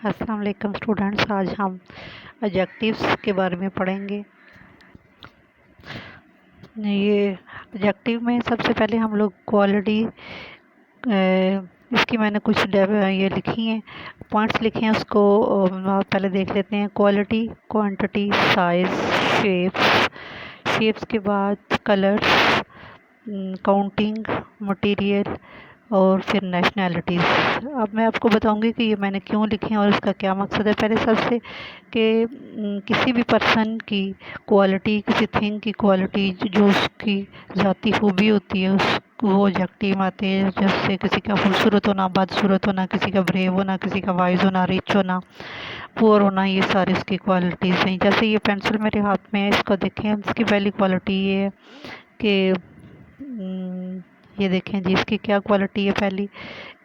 अस्सलाम वालेकुम स्टूडेंट्स, आज हम एडजेक्टिव्स के बारे में पढ़ेंगे। ये एडजेक्टिव में सबसे पहले हम लोग क्वालिटी, इसकी मैंने कुछ ये लिखी हैं, पॉइंट्स लिखे हैं, उसको पहले देख लेते हैं। Quality, quantity, size, shapes, shapes के बाद कलर्स, काउंटिंग, मटेरियल और फिर नेशनैलिटीज़। अब मैं आपको बताऊंगी कि ये मैंने क्यों लिखे हैं और इसका क्या मकसद है। पहले सबसे कि किसी भी पर्सन की क्वालिटी, किसी थिंग की क्वालिटी जो उसकी ज़ाती खूबी होती है उस वो एडजेक्टिव आते हैं। जैसे किसी का खूबसूरत होना, बदसूरत होना, किसी का ब्रेव होना, किसी का वाइज होना, रिच होना, पुअर होना, ये सारी उसकी क्वालिटीज़ हैं। जैसे ये पेंसिल मेरे हाथ में है, इसको देखें, इसकी पहली क्वालिटी ये है कि ये देखें जी, इसकी क्या क्वालिटी है पहली,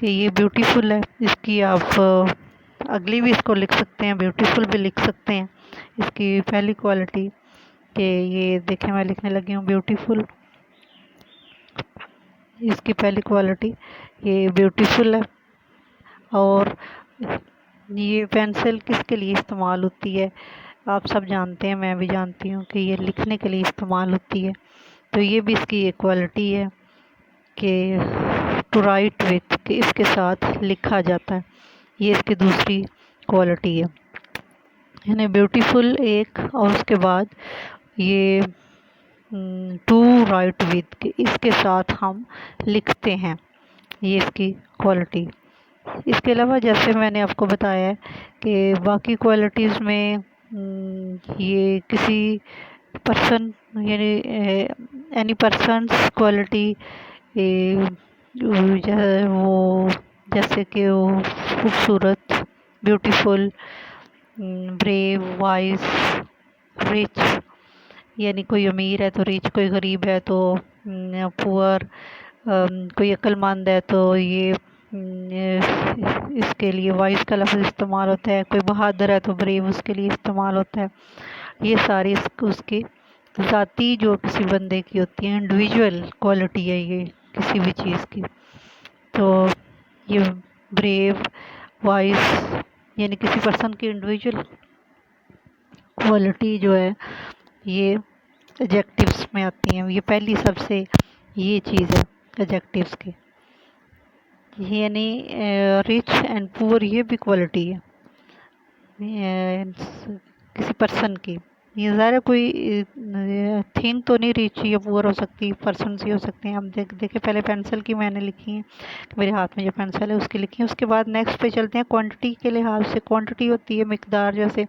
कि ये ब्यूटीफुल है। इसकी आप अगली भी इसको लिख सकते हैं, ब्यूटीफुल भी लिख सकते हैं। इसकी पहली क्वालिटी कि ये देखें, मैं लिखने लगी हूँ ब्यूटीफुल। इसकी पहली क्वालिटी ये ब्यूटीफुल है। और ये पेंसिल किसके लिए इस्तेमाल होती है, आप सब जानते हैं, मैं भी जानती हूँ कि ये लिखने के लिए इस्तेमाल होती है। तो ये भी इसकी एक क्वालिटी है कि टू राइट विथ, कि इसके साथ लिखा जाता है। ये इसकी दूसरी क्वालिटी है, यानी ब्यूटीफुल एक, और उसके बाद ये टू राइट विथ, कि इसके साथ हम लिखते हैं, ये इसकी क्वालिटी। इसके अलावा जैसे मैंने आपको बताया है कि बाकी क्वालिटीज़ में ये किसी पर्सन, यानी एनी पर्सनस क्वालिटी, वो जैसे कि वो खूबसूरत, ब्यूटीफुल, ब्रेव, वाइज, रिच, यानी कोई अमीर है तो रिच, कोई गरीब है तो पुअर, कोई अक्लमंद है तो ये इसके लिए वाइज का लफ्ज़ इस्तेमाल होता है। कोई बहादुर है तो ब्रेव उसके लिए इस्तेमाल होता है। ये सारी उसकी ज़ाती जो किसी बंदे की होती है, इंडिविजुअल क्वालिटी है ये किसी भी चीज़ की। तो ये ब्रेव, वाइज, यानी किसी पर्सन की इंडिविजुअल क्वालिटी जो है ये एडजेक्टिव्स में आती हैं। ये पहली सबसे ये चीज़ है एडजेक्टिव्स की। यानी रिच एंड पुअर, ये भी क्वालिटी है किसी पर्सन की। ये ज़्यादा कोई थिंग तो नहीं रिच या पुअर हो सकती, पर्सन ही हो सकते हैं। हम देखे पहले पेंसिल की मैंने लिखी है, मेरे हाथ में जो पेंसिल है उसकी लिखी है। उसके बाद नेक्स्ट पे चलते हैं। क्वांटिटी के लिहाज से क्वांटिटी होती है मिकदार, जैसे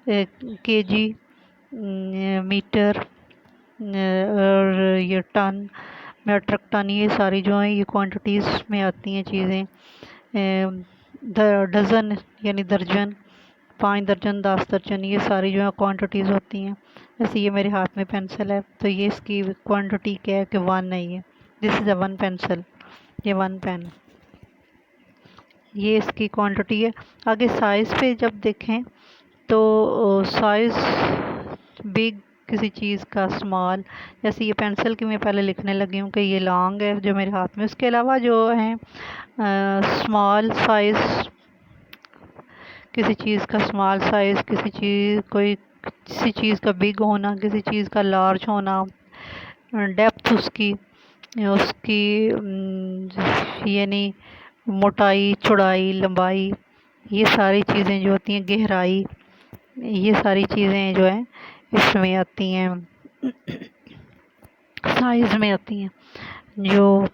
केजी, मीटर, और ये टन, मेट्रिक टन, ये सारी जो हैं ये क्वांटिटीज़ में आती हैं चीज़ें। डज़न यानी दर्जन, 5 दर्जन, 10 दर्जन, ये सारी जो है क्वांटिटीज़ होती हैं। जैसे ये मेरे हाथ में पेंसिल है तो ये इसकी क्वांटिटी क्या है कि 1 है। ये दिस इज़ अ 1 पेंसिल, ये 1 पेन, ये इसकी क्वांटिटी है। आगे साइज़ पे जब देखें तो साइज़ बिग किसी चीज़ का, स्मॉल, जैसे ये पेंसिल की मैं पहले लिखने लगी हूँ कि ये लॉन्ग है जो मेरे हाथ में। उसके अलावा जो है स्मॉल साइज़, किसी चीज़ का स्मॉल साइज़, किसी चीज़ का बिग होना, किसी चीज़ का लार्ज होना, डेप्थ उसकी उसकी यानी मोटाई, चौड़ाई, लंबाई, ये सारी चीज़ें जो होती हैं, गहराई, ये सारी चीज़ें जो हैं इसमें आती हैं, साइज़ में आती हैं, जो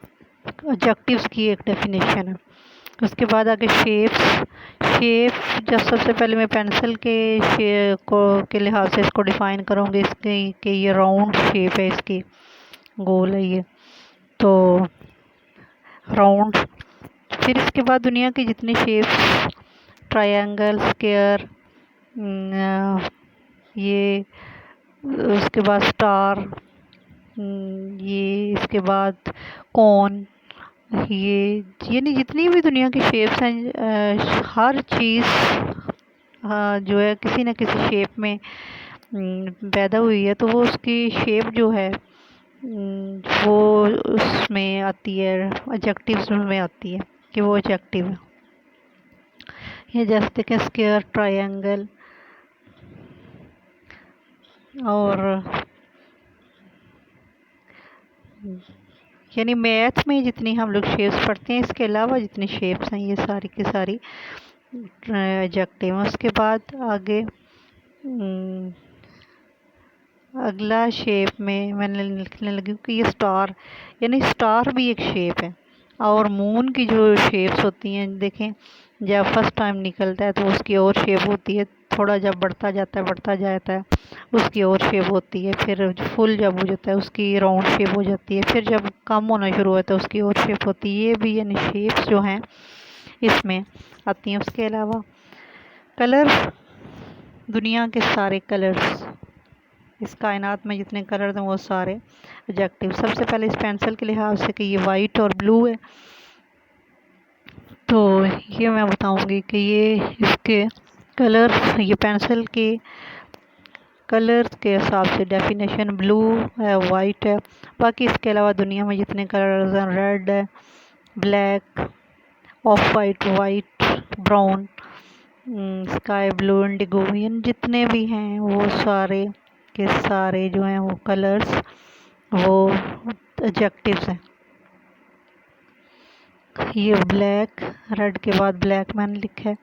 एडजेक्टिव्स की एक डेफिनेशन है। उसके बाद आगे शेप्स। शेप जब सबसे पहले मैं पेंसिल के के लिहाज से इसको डिफ़ाइन करूँगी, इसके कि ये राउंड शेप है, इसकी गोल है ये, तो राउंड। फिर इसके बाद दुनिया की जितनी शेप्स, ट्रायंगल, स्क्वायर, ये उसके बाद स्टार, ये इसके बाद कौन, ये यानी जितनी भी दुनिया की शेप्स हैं, हर चीज़ जो है किसी न किसी शेप में पैदा हुई है, तो वो उसकी शेप जो है वो उसमें आती है, एडजेक्टिव्स में आती है कि वो एडजेक्टिव है। ये जैसे देखें स्क्वायर, ट्रायंगल और यानी मैथ में जितनी हम लोग शेप्स पढ़ते हैं, इसके अलावा जितनी शेप्स हैं ये सारी की सारी एडजेक्टिव हैं। उसके बाद आगे अगला शेप में मैंने लिखने लगी कि ये स्टार, यानी स्टार भी एक शेप है। और मून की जो शेप्स होती हैं देखें, जब फर्स्ट टाइम निकलता है तो उसकी और शेप होती है, थोड़ा जब बढ़ता जाता है उसकी और शेप होती है, फिर फुल जब हो जाता है उसकी राउंड शेप हो जाती है, फिर जब कम होना शुरू होता है उसकी और शेप होती है। ये भी यानी शेप्स जो हैं इसमें आती हैं। उसके अलावा कलर, दुनिया के सारे कलर्स, इस कायनात में जितने कलर हैं वो सारे एडजेक्टिव। सबसे पहले इस पेंसिल के लिहाज से कि ये वाइट और ब्लू है, तो ये मैं बताऊंगी कि ये इसके कलर, ये पेंसिल के कलर्स के हिसाब से डेफिनेशन ब्लू है, वाइट है। बाकी इसके अलावा दुनिया में जितने कलर्स हैं, रेड है, black, of white, white, brown, sky blue, Indigo, जितने भी हैं वो सारे के सारे जो हैं वो कलर्स, वो एडजेक्टिव्स हैं। ये ब्लैक, रेड के बाद ब्लैक मैंने लिखा है,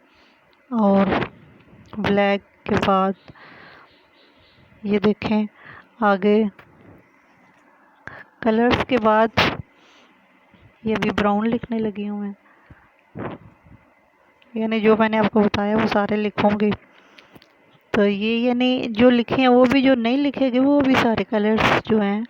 और ब्लैक के बाद ये देखें आगे कलर्स के बाद ये भी ब्राउन लिखने लगी हूँ मैं, यानी जो मैंने आपको बताया वो सारे लिखूंगी। तो ये यानी जो लिखे हैं वो भी, जो नहीं लिखेंगे वो भी सारे कलर्स जो हैं,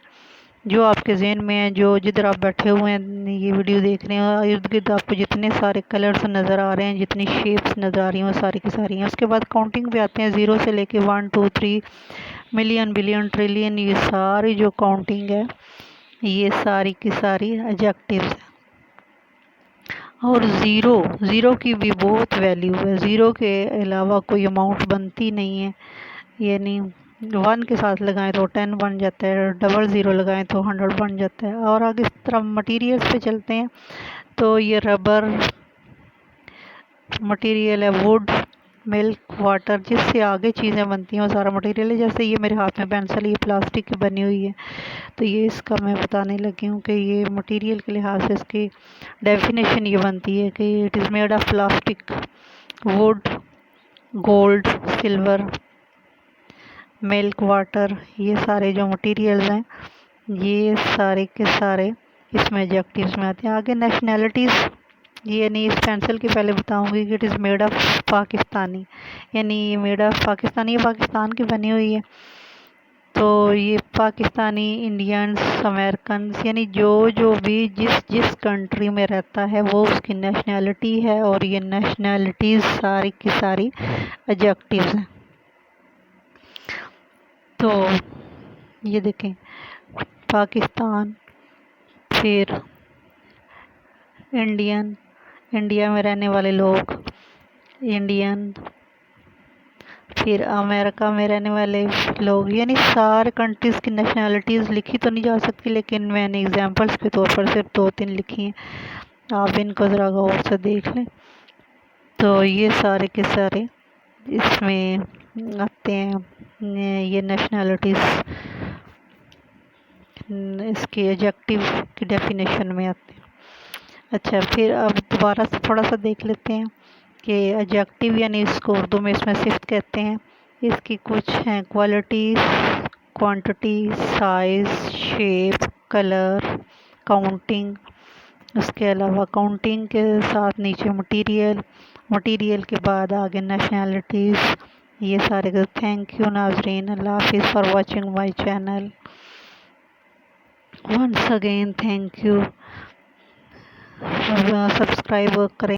जो आपके जहन में है, जो जिधर आप बैठे हुए हैं ये वीडियो देख रहे हैं, इर्द गिर्द आपको जितने सारे कलर्स नज़र आ रहे हैं, जितनी शेप्स नज़र आ रही हैं वो सारी की सारी हैं। उसके बाद काउंटिंग पे आते हैं, 0 से लेके 1 2 3 मिलियन, बिलियन, ट्रिलियन, ये सारी जो काउंटिंग है ये सारी की सारी एडजेक्टिव्स है। और ज़ीरो की भी बहुत वैल्यू है, ज़ीरो के अलावा कोई अमाउंट बनती नहीं है। यानी 1 के साथ लगाएं तो 10 बन जाता है, डबल ज़ीरो लगाएं तो 100 बन जाता है। और आगे इस तरह मटेरियल्स पे चलते हैं, तो ये रबर मटेरियल है, वुड, मिल्क, वाटर, जिससे आगे चीज़ें बनती हैं वो सारा मटेरियल है। जैसे ये मेरे हाथ में पेंसिल, ये प्लास्टिक की बनी हुई है, तो ये इसका मैं बताने लगी हूँ कि ये मटेरियल के लिहाज से इसकी डेफिनेशन ये बनती है कि it is made of plastic, would, gold, silver, milk, water, ये सारे जो मटेरियल्स हैं ये सारे के सारे इसमें एडजेक्टिव्स में आते हैं। आगे नेशनैलिटीज़, ये यानी इस पेंसिल के पहले बताऊंगी कि it is made of Pakistani, यानी ये मेड ऑफ पाकिस्तानी, ये पाकिस्तान की बनी हुई है। तो ये पाकिस्तानी, इंडियंस, अमेरिकन्स, यानी जो जो भी जिस जिस कंट्री में रहता है वो उसकी नेशनैलिटी है, और ये नेशनैलिटीज़ सारी की सारी एडजेक्टिव्स हैं। तो ये देखें पाकिस्तान, फिर इंडियन, इंडिया में रहने वाले लोग, इंडियन, फिर अमेरिका में रहने वाले लोग, यानी सारे कंट्रीज़ की नेशनैलिटीज़ लिखी तो नहीं जा सकती, लेकिन मैंने एग्जांपल्स के तौर पर सिर्फ 2-3 लिखी हैं, आप इनको ज़रा गौर से देख लें। तो ये सारे के सारे इसमें आते हैं, ये नेशनैलिटीज़ इसके एडजेक्टिव की डेफिनेशन में आते हैं। अच्छा, फिर अब दोबारा से थोड़ा सा देख लेते हैं कि एडजेक्टिव यानी इसको उर्दू में इसमें सिफ्त कहते हैं। इसकी कुछ हैं qualities, quantity, size, shape, colour, counting. उसके अलावा काउंटिंग के साथ नीचे मटेरियल, मटेरियल के बाद आगे नेशनैलिटीज़, ये सारे। थैंक यू नाजरीन, अल्लाह हाफिज़ for watching my channel. Once again thank you, subscribe करें।